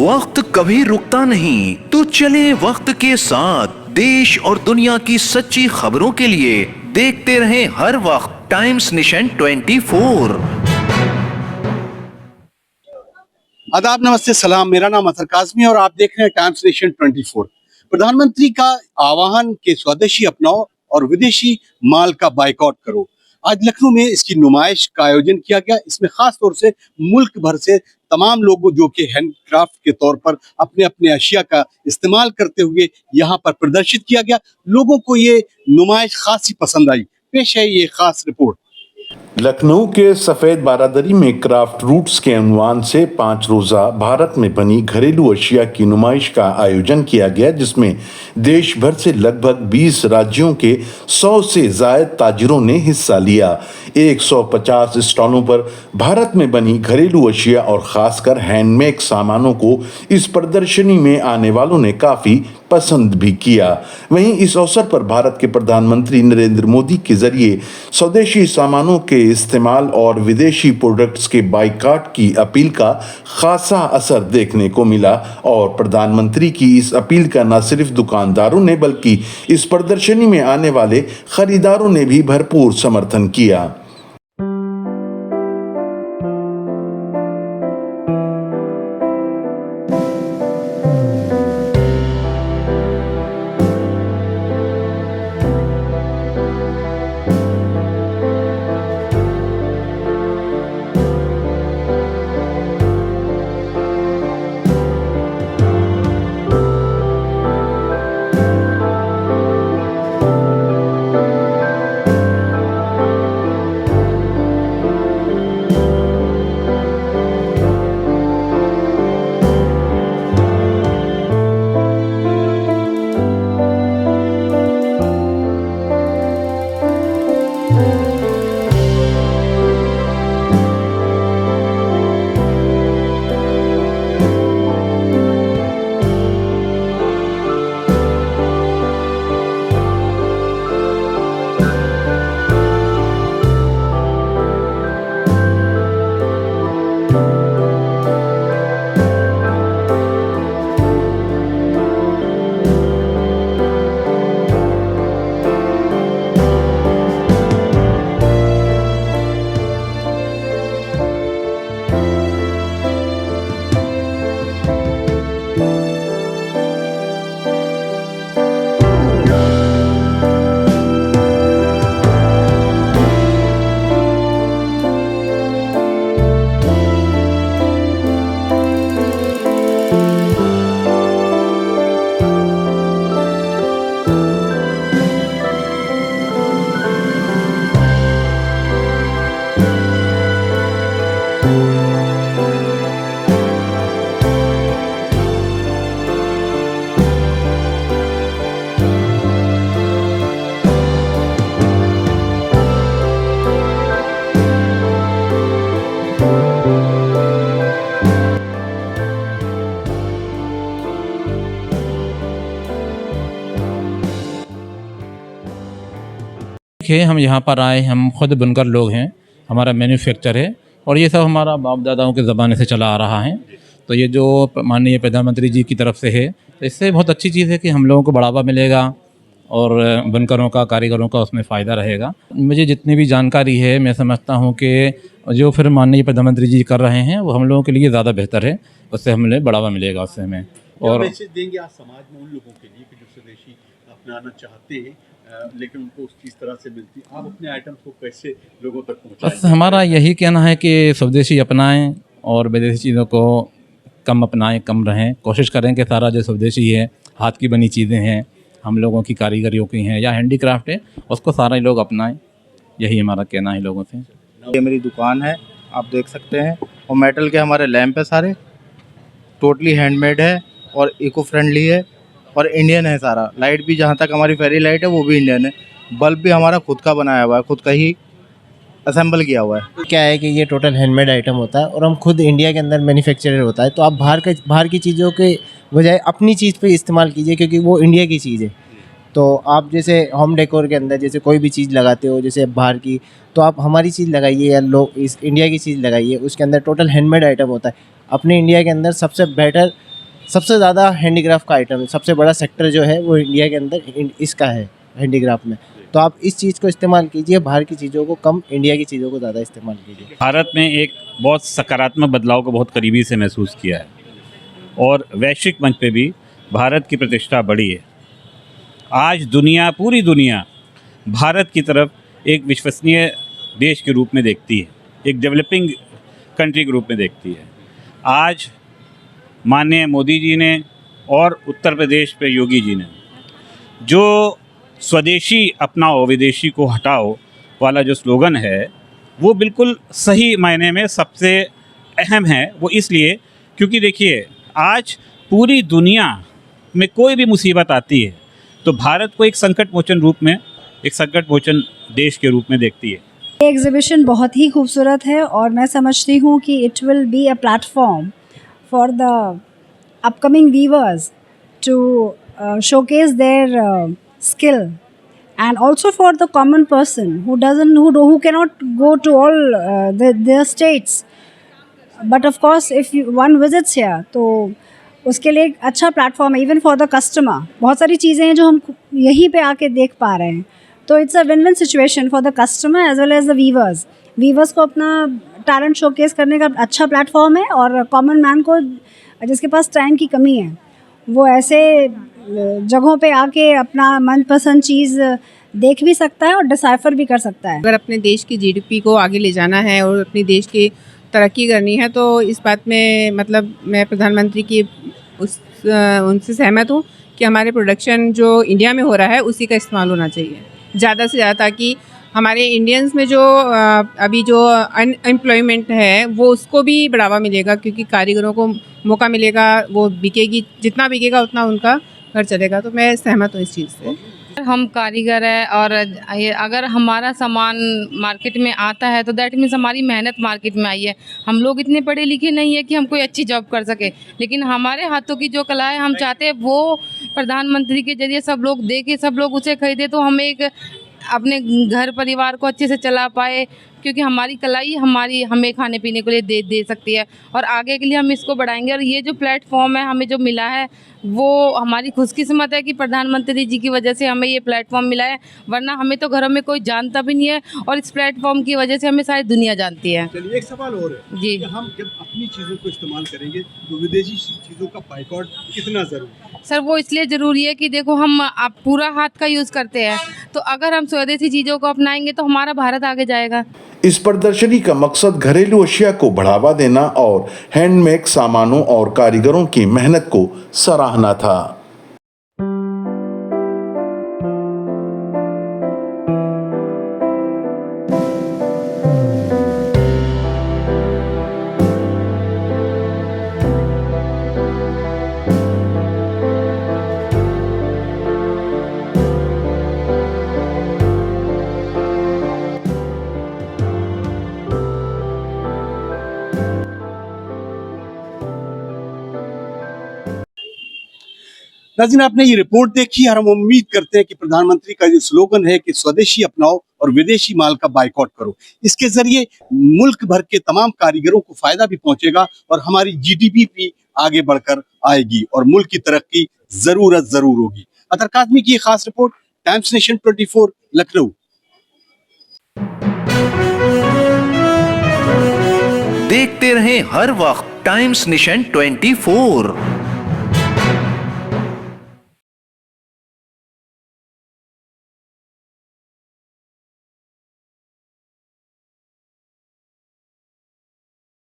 वक्त कभी रुकता नहीं, तो चले वक्त के साथ। देश और दुनिया की सच्ची खबरों के लिए देखते रहें हर वक्त टाइम्स नेशन 24। आदाब, नमस्ते, सलाम। मेरा नाम अतर काज़मी है और आप देख रहे हैं टाइम्स नेशन 24। प्रधानमंत्री का आह्वान के स्वदेशी अपनाओ और विदेशी माल का बाइकआउट करो। आज लखनऊ में इसकी नुमाइश का आयोजन किया गया। इसमें खास तौर से मुल्क भर से तमाम लोगों जो कि हैंडक्राफ्ट के तौर पर अपने अपने अशिया का इस्तेमाल करते हुए यहाँ पर प्रदर्शित किया गया। लोगों को ये नुमाइश खासी पसंद आई। पेश है ये खास रिपोर्ट। लखनऊ के सफेद बारादरी में क्राफ्ट रूट्स के उन्वान से 5 रोजा भारत में बनी घरेलू अशिया की नुमाइश का आयोजन किया गया, जिसमें देश भर से लगभग 20 राज्यों के 100 से ज्यादा ताजिरों ने हिस्सा लिया। 150 स्टॉलों पर भारत में बनी घरेलू अशिया और खासकर हैंडमेड सामानों को इस प्रदर्शनी में आने वालों ने काफी पसंद भी किया। वहीं इस अवसर पर भारत के प्रधानमंत्री नरेंद्र मोदी के जरिए स्वदेशी सामानों के इस्तेमाल और विदेशी प्रोडक्ट्स के बाइकआउट की अपील का खासा असर देखने को मिला और प्रधानमंत्री की इस अपील का न सिर्फ दुकानदारों ने बल्कि इस प्रदर्शनी में आने वाले खरीदारों ने भी भरपूर समर्थन किया। हम यहाँ पर आए, हम खुद बुनकर लोग हैं, हमारा मैन्युफैक्चर है और ये सब हमारा बाप दादाओं के ज़माने से चला आ रहा है। तो ये जो माननीय प्रधानमंत्री जी की तरफ से है, तो इससे बहुत अच्छी चीज़ है कि हम लोगों को बढ़ावा मिलेगा और बुनकरों का, कारीगरों का उसमें फ़ायदा रहेगा। मुझे जितनी भी जानकारी है, मैं समझता हूँ कि जो फिर माननीय प्रधानमंत्री जी कर रहे हैं वो हम लोगों के लिए ज़्यादा बेहतर है, उससे हमें बढ़ावा मिलेगा उससे हमें। और मैसेज देंगे आप समाज में उन लोगों के लिए कि जो स्वदेशी अपनाना चाहते हैं लेकिन उनको उस चीज़ तरह से मिलती, आप अपने आइटम्स को कैसे लोगों तक पहुँचाएं? बस हमारा यही कहना है कि स्वदेशी अपनाएं और विदेशी चीज़ों को कम अपनाएं, कम रहें। कोशिश करें कि सारा जो स्वदेशी है, हाथ की बनी चीज़ें हैं, हम लोगों की कारीगरियों की हैं या हैंडीक्राफ्ट है, उसको सारे लोग अपनाएं। यही हमारा कहना है लोगों से। ये मेरी दुकान है, आप देख सकते हैं, और मेटल के हमारे लैंप है, सारे टोटली हैंडमेड है और इको फ्रेंडली है और इंडियन है सारा। लाइट भी, जहाँ तक हमारी फेरी लाइट है वो भी इंडियन है। बल्ब भी हमारा खुद का बनाया हुआ है, खुद का ही असेंबल किया हुआ है। क्या है कि ये टोटल हैंडमेड आइटम होता है और हम खुद इंडिया के अंदर मैन्युफैक्चरर होता है, तो आप बाहर की चीज़ों के बजाय अपनी चीज़ पे इस्तेमाल कीजिए, क्योंकि वो इंडिया की चीज़ है। तो आप जैसे होम डेकोर के अंदर जैसे कोई भी चीज़ लगाते हो, जैसे बाहर की, तो आप हमारी चीज़ लगाइए या लोग इस इंडिया की चीज़ लगाइए, उसके अंदर टोटल हैंडमेड आइटम होता है। अपने इंडिया के अंदर सबसे बेटर सबसे ज़्यादा हैंडीक्राफ्ट का आइटम है, सबसे बड़ा सेक्टर जो है वो इंडिया के अंदर इसका है हैंडीक्राफ्ट में। तो आप इस चीज़ को इस्तेमाल कीजिए, बाहर की चीज़ों को कम, इंडिया की चीज़ों को ज़्यादा इस्तेमाल कीजिए। भारत में एक बहुत सकारात्मक बदलाव को बहुत करीबी से महसूस किया है और वैश्विक मंच पे भी भारत की प्रतिष्ठा बढ़ी है। आज दुनिया, पूरी दुनिया भारत की तरफ एक विश्वसनीय देश के रूप में देखती है, एक डेवलपिंग कंट्री के रूप में देखती है। आज माननीय मोदी जी ने और उत्तर प्रदेश पे योगी जी ने जो स्वदेशी अपनाओ विदेशी को हटाओ वाला जो स्लोगन है, वो बिल्कुल सही मायने में सबसे अहम है। वो इसलिए क्योंकि देखिए, आज पूरी दुनिया में कोई भी मुसीबत आती है तो भारत को एक संकट मोचन रूप में, एक संकट मोचन देश के रूप में देखती है। ये एग्जीबिशन बहुत ही खूबसूरत है और मैं समझती हूँ कि it will be a platform for the upcoming weavers to showcase their skill, and also for the common person who cannot go to all their states, but of course if one visits here तो उसके लिए एक अच्छा platform है। Even for the customer बहुत सारी चीज़ें हैं जो हम यहीं पे आके देख पा रहे हैं, तो it's a win win situation for the customer as well as the weavers को अपना टैलेंट शोकेस करने का अच्छा प्लेटफॉर्म है, और कॉमन मैन को जिसके पास टाइम की कमी है वो ऐसे जगहों पे आके अपना मनपसंद चीज़ देख भी सकता है और डिसाइफर भी कर सकता है। अगर अपने देश की जीडीपी को आगे ले जाना है और अपने देश की तरक्की करनी है तो इस बात में मतलब मैं प्रधानमंत्री की उनसे सहमत हूँ कि हमारे प्रोडक्शन जो इंडिया में हो रहा है उसी का इस्तेमाल होना चाहिए ज़्यादा से ज़्यादा, ताकि हमारे इंडियंस में जो अभी जो अनएम्प्लॉयमेंट है वो उसको भी बढ़ावा मिलेगा, क्योंकि कारीगरों को मौका मिलेगा, वो बिकेगी, जितना बिकेगा उतना उनका घर चलेगा। तो मैं सहमत हूँ इस चीज़ से। हम कारीगर है और अगर हमारा सामान मार्केट में आता है तो दैट मीन्स हमारी मेहनत मार्केट में आई है। हम लोग इतने पढ़े लिखे नहीं है कि हम कोई अच्छी जॉब कर सके, लेकिन हमारे हाथों की जो कला है हम चाहते हैं वो प्रधानमंत्री के जरिए सब लोग देखे, सब लोग उसे खरीदे, तो हम एक अपने घर परिवार को अच्छे से चला पाए, क्योंकि हमारी कला ही हमें खाने पीने के लिए दे सकती है और आगे के लिए हम इसको बढ़ाएंगे। और ये जो प्लेटफॉर्म है हमें जो मिला है वो हमारी खुशकिस्मत है कि प्रधानमंत्री जी की वजह से हमें ये प्लेटफॉर्म मिला है, वरना हमें तो घरों में कोई जानता भी नहीं है और इस प्लेटफॉर्म की वजह से हमें सारी दुनिया जानती है। चलिए एक सवाल और है जी, कि हम जब अपनी चीज़ों को इस्तेमाल करेंगे तो विदेशी चीज़ों का बाइकआउट कितना ज़रूरी है? सर वो इसलिए ज़रूरी है कि देखो हम आप पूरा हाथ का यूज़ करते हैं, तो अगर हम स्वदेशी चीज़ों को अपनाएंगे तो हमारा भारत आगे जाएगा। इस प्रदर्शनी का मकसद घरेलू अशिया को बढ़ावा देना और हैंडमेड सामानों और कारीगरों की मेहनत को सराहना था। नाज़रीन, आपने ये रिपोर्ट देखी और हम उम्मीद करते हैं कि प्रधानमंत्री का जो स्लोगन है कि स्वदेशी अपनाओ और विदेशी माल का बाइकआउट करो, इसके जरिए मुल्क भर के तमाम कारीगरों को फायदा भी पहुंचेगा और हमारी जीडीपी भी आगे बढ़कर आएगी और मुल्क की तरक्की जरूर होगी। अतर काज़मी की खास रिपोर्ट, टाइम्स नेशन 24, लखनऊ। देखते रहें हर वक्त टाइम्स नेशन 24।